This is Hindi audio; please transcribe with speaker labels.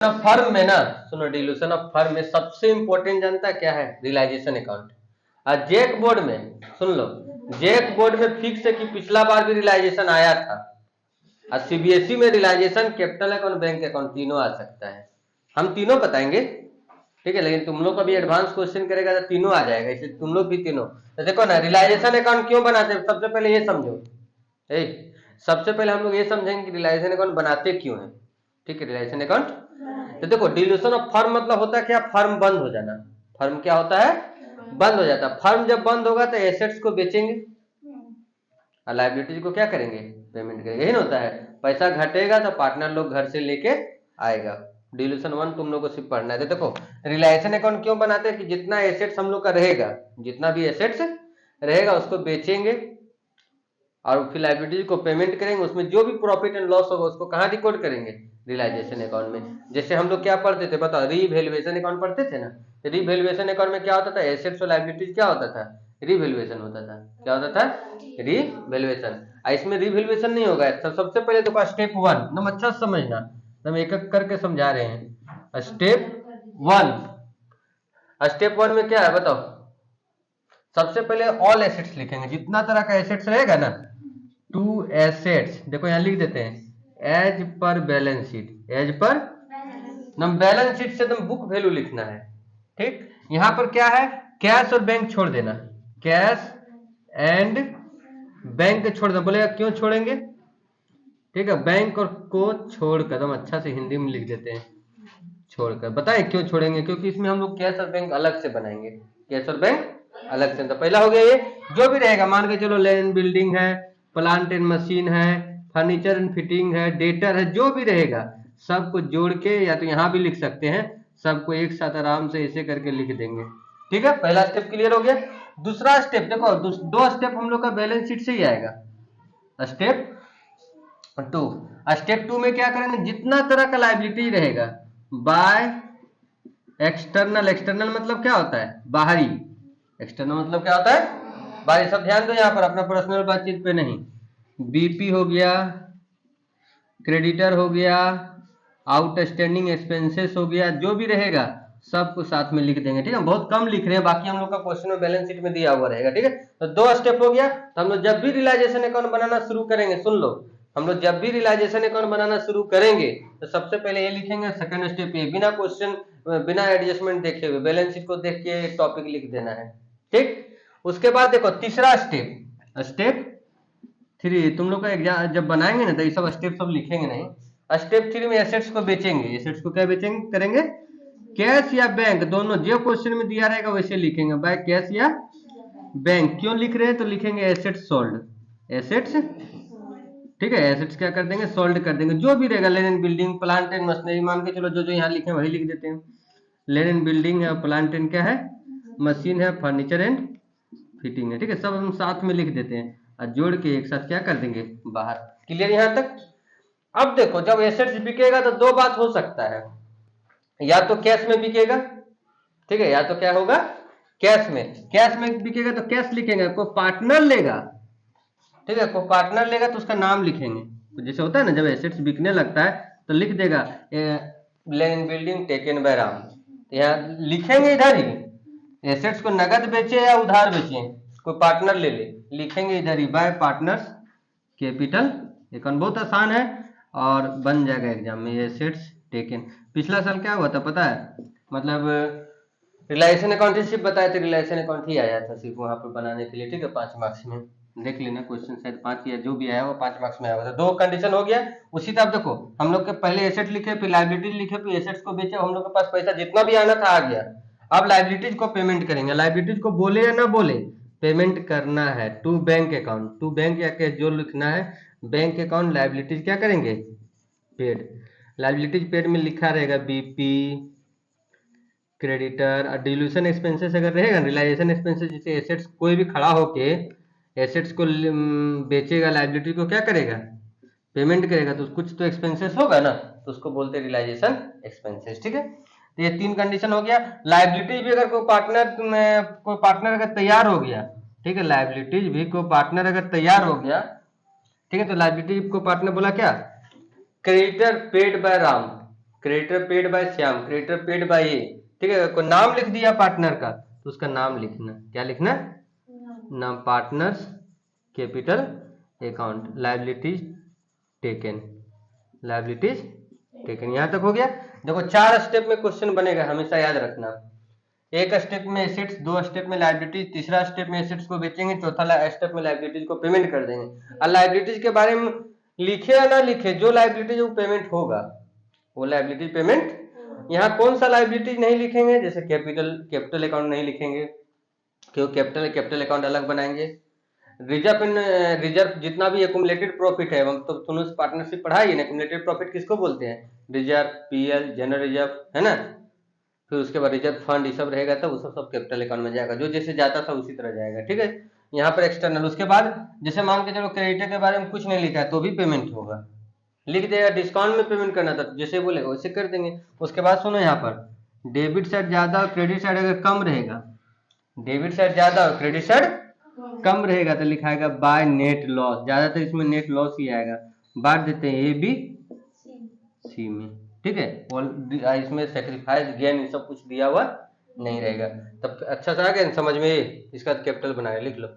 Speaker 1: फर्म में ना, सुनो, डिल्यूशन ऑफ फर्म में सबसे इंपॉर्टेंट जानता क्या है? Realization account. और जेक बोर्ड में सुन लो, जेक बोर्ड में फिक्स है कि पिछला बार भी रियलाइजेशन आया था। और सीबीएसई में realization, capital account, bank account तीनों आ सकता है। हम तीनों बताएंगे, ठीक है, लेकिन तुम लोग का भी एडवांस क्वेश्चन करेगा तो तीनों आ जाएगा, इसलिए तुम लोग भी तीनों। तो देखो ना, रियलाइजेशन अकाउंट क्यों बनाते हैं, सबसे पहले ये समझो। सबसे पहले हम लोग ये समझेंगे कि रियलाइजेशन अकाउंट बनाते क्यों है। ठीक है, रियलाइजेशन अकाउंट। तो देखो, डिल्यूशन ऑफ फर्म मतलब होता है क्या? फर्म बंद हो जाना। फर्म क्या होता है? बंद हो जाता है। फर्म जब बंद होगा तो एसेट्स को बेचेंगे और लायबिलिटीज को क्या करेंगे? पेमेंट करेंगे। यही ना होता है। पैसा घटेगा तो पार्टनर लोग घर से लेके आएगा। डिल्यूशन 1 तुम लोग को सिर्फ पढ़ना है। तो देखो, रियलाइजेशन अकाउंट क्यों बनाते हैं कि जितना एसेट्स हम लोग का रहेगा, जितना भी एसेट्स रहेगा उसको बेचेंगे और फिर लायबिलिटीज को पेमेंट करेंगे। उसमें जो भी प्रॉफिट एंड लॉस होगा उसको कहाँ रिकॉर्ड करेंगे? रियलाइजेशन अकाउंट में। जैसे हम लोग क्या पढ़ते थे, बताओ, रीवैल्यूएशन अकाउंट पढ़ते थे ना। रीवैल्यूएशन अकाउंट में क्या होता था? एसेट्स और लायबिलिटीज क्या होता था? रिवैल्यूएशन होता था। क्या होता था? रिवैल्यूएशन। इसमें रिवैल्यूएशन नहीं होगा। सबसे पहले देखो, स्टेप 1 एकदम अच्छा समझना, हम एक एक करके समझा रहे हैं। स्टेप 1 में क्या है बताओ? सबसे पहले ऑल एसेट्स लिखेंगे, जितना तरह का एसेट्स रहेगा ना, टू एसेट्स, देखो यहां लिख देते हैं as per balance sheet. As per नम बैलेंस शीट से तुम बुक वैल्यू लिखना है। ठीक, यहां पर क्या है? कैश और बैंक छोड़ देना। कैश एंड बैंक छोड़ देना। बोलेगा क्यों छोड़ेंगे? ठीक है, बैंक और को छोड़कर, हम अच्छा से हिंदी में लिख देते हैं, छोड़कर। बताएं क्यों छोड़ेंगे? क्योंकि इसमें हम लोग कैश और बैंक अलग से बनाएंगे। कैश और बैंक अलग से। तो पहला हो गया ये। जो भी रहेगा, मान के चलो लैंड बिल्डिंग है, प्लांट एंड मशीन है, फर्नीचर एंड फिटिंग है, डेटर है, जो भी रहेगा सबको जोड़ के, या तो यहां भी लिख सकते हैं, सबको एक साथ आराम से ऐसे करके लिख देंगे। ठीक है, पहला स्टेप क्लियर हो गया। दूसरा स्टेप देखो, दो स्टेप हम लोग का बैलेंस शीट से ही आएगा। स्टेप 2। स्टेप 2 में क्या करेंगे? जितना तरह का लायबिलिटी रहेगा बाय एक्सटर्नल। एक्सटर्नल मतलब क्या होता है? बाहरी। एक्सटर्नल मतलब क्या होता है? बाहरी। सब ध्यान दो यहाँ पर, अपना पर्सनल बातचीत पे नहीं। बीपी हो गया, क्रेडिटर हो गया, आउटस्टैंडिंग एक्सपेंसेस हो गया, जो भी रहेगा सबको साथ में लिख देंगे। ठीक है, बहुत कम लिख रहे हैं, बाकी हम लोग का क्वेश्चन में बैलेंस शीट में दिया हुआ रहेगा। ठीक है, तो 2 स्टेप हो गया। तो हम लोग जब भी रियलाइजेशन अकाउंट बनाना शुरू करेंगे, सुन लो, हम लोग जब भी रियलाइजेशन अकाउंट बनाना शुरू करेंगे तो सबसे पहले ये लिखेंगे। सेकंड स्टेप ये, बिना क्वेश्चन, बिना एडजस्टमेंट देखे हुए, बैलेंस शीट को देख के टॉपिक लिख देना है। ठीक, उसके बाद देखो तीसरा स्टेप, स्टेप 3। तुम लोग का एग्जाम जब बनाएंगे ना तो ये सब स्टेप सब लिखेंगे नहीं। स्टेप 3 में एसेट्स को बेचेंगे। एसेट्स को क्या बेचेंगे करेंगे? कैश या बैंक, दोनों जो क्वेश्चन में दिया रहेगा वैसे लिखेंगे, बाय कैश या बैंक। क्यों लिख रहे हैं? तो लिखेंगे एसेट्स सोल्ड। एसेट्स, ठीक है, एसेट्स क्या कर देंगे? सोल्ड कर देंगे। जो भी रहेगा, land and building, plant and machinery, मान के चलो जो जो यहाँ लिखे वही लिख देते हैं। लैंड एंड बिल्डिंग है, प्लांट एंड क्या है? मशीन है, फर्नीचर एंड फिटिंग है। ठीक है, सब हम साथ में लिख देते हैं और जोड़ के एक साथ क्या कर देंगे? बाहर। क्लियर यहां तक? अब देखो, जब एसेट्स बिकेगा तो 2 बात हो सकता है, या तो कैश में बिकेगा, ठीक है, या तो क्या होगा? कैश में। कैश में बिकेगा तो कैश लिखेंगे, कोई पार्टनर लेगा, ठीक है, कोई पार्टनर लेगा तो उसका नाम लिखेंगे। तो जैसे होता है ना, जब एसेट्स बिकने लगता है तो लिख देगा land building taken by Ram, यहाँ लिखेंगे इधर ही। एसेट्स को नगद बेचे या उधार बेचे, कोई पार्टनर ले ले, लिखेंगे इधर ही बाय पार्टनर्स कैपिटल अकाउंट। बहुत आसान है और बन जाएगा एग्जाम में। एसेट्स टेकन, पिछला साल क्या हुआ था पता है? मतलब रिलेशन अकाउंट सिर्फ बताया था, रिलेशन अकाउंट ही आया था सिर्फ वहां पर बनाने के लिए। ठीक है, 5 मार्क्स में देख लेना, क्वेश्चन शायद 5 या जो भी आया वो 5 मार्क्स में आया था। 2 कंडीशन हो गया। उसी तरह देखो, हम लोग के पहले एसेट लिखे, फिर लाइबिलिटीज लिखे, फिर एसेट्स को बेचे, हम लोग के पास पैसा जितना भी आना था आ गया। अब लाइबिलिटीज को पेमेंट करेंगे। लाइबिलिटीज को बोले या ना बोले, पेमेंट करना है to bank account. To bank या के जो लिखना है, बैंक अकाउंट लाइबिलिटीज क्या करेंगे? पेड। लाइबिलिटीज पेड में लिखा रहेगा बीपी, क्रेडिटर। और डिल्यूशन एक्सपेंसेस अगर रहेगा, रियलाइजेशन एक्सपेंसेस, जैसे एसेट्स कोई भी खड़ा होके एसेट्स को बेचेगा, लाइबिलिटी को क्या करेगा? पेमेंट करेगा, तो कुछ तो एक्सपेंसेस होगा ना, तो उसको बोलते हैं रियलाइजेशन एक्सपेंसेस। ठीक है, तो ये 3 कंडीशन हो गया। लाइबिलिटीज भी अगर कोई पार्टनर अगर तैयार हो गया, ठीक है, लाइबिलिटीज भी कोई पार्टनर अगर तैयार हो गया, ठीक है, तो लाइबिलिटी को पार्टनर बोला क्या? Creditor paid by Ram. Creditor paid by Shyam, creditor paid by A, ठीक है। कोई नाम लिख दिया पार्टनर का तो उसका नाम लिखना, क्या लिखना, नाम, partners capital account, liabilities taken, liabilities taken. यहां तक हो गया। देखो 4 स्टेप में क्वेश्चन बनेगा, हमेशा याद रखना। एक स्टेप में एसेट्स, 2 स्टेप में लायबिलिटीज, तीसरा स्टेप में एसेट्स को बेचेंगे, चौथा स्टेप में लायबिलिटीज को पेमेंट कर देंगे। और लायबिलिटीज के बारे में लिखे या ना लिखे, जो लायबिलिटीज वो पेमेंट होगा वो लायबिलिटी पेमेंट। यहाँ कौन सा लायबिलिटीज नहीं लिखेंगे, जैसे कैपिटल अकाउंट नहीं लिखेंगे, क्योंकि कैपिटल अकाउंट अलग बनाएंगे। रिजर्व जितना भी एक्यूमुलेटेड प्रॉफिट है, हम तो तुमने पार्टनरशिप पढ़ाई है ना, एक्यूमुलेटेड प्रॉफिट किसको बोलते हैं, रिजर्व, पीएल, जनरल रिजर्व, है ना। फिर उसके बाद रिजर्व फंड ये सब रहेगा, तब वो सब कैपिटल अकाउंट में जाएगा, जो जैसे जाता था उसी तरह जाएगा, ठीक है। यहाँ पर एक्सटर्नल, उसके बाद जैसे मान के चलो क्रेडिटर के बारे में कुछ नहीं लिखा है तो भी पेमेंट होगा, लिख देगा डिस्काउंट में पेमेंट करना था जैसे बोलेगा वैसे कर देंगे। उसके बाद सुनो यहाँ पर डेबिट साइड ज्यादा और क्रेडिट साइड अगर कम रहेगा, डेबिट साइड ज्यादा और क्रेडिट साइड कम रहेगा तो लिखाएगा बाय नेट लॉस, ज्यादातर इसमें नेट लॉस ही आएगा। बांट देते हैं ए बी सी में, ठीक है। और इसमें सेक्रीफाइस गेन सब कुछ दिया हुआ नहीं रहेगा। तब अच्छा सा आ गया समझ में, इसका कैपिटल बनाए लिख लो।